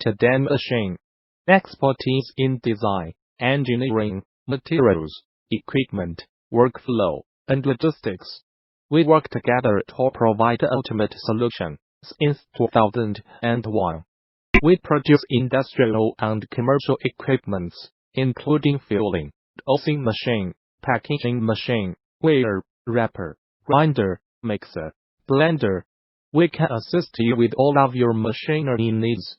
to machine. Expertise in design, engineering, materials, equipment, workflow, and logistics. We work together to provide the ultimate solution. Since 2001, we produce industrial and commercial equipments, including filling, dosing machine, packaging machine, weigher, wrapper, grinder, mixer, blender. We can assist you with all of your machinery needs.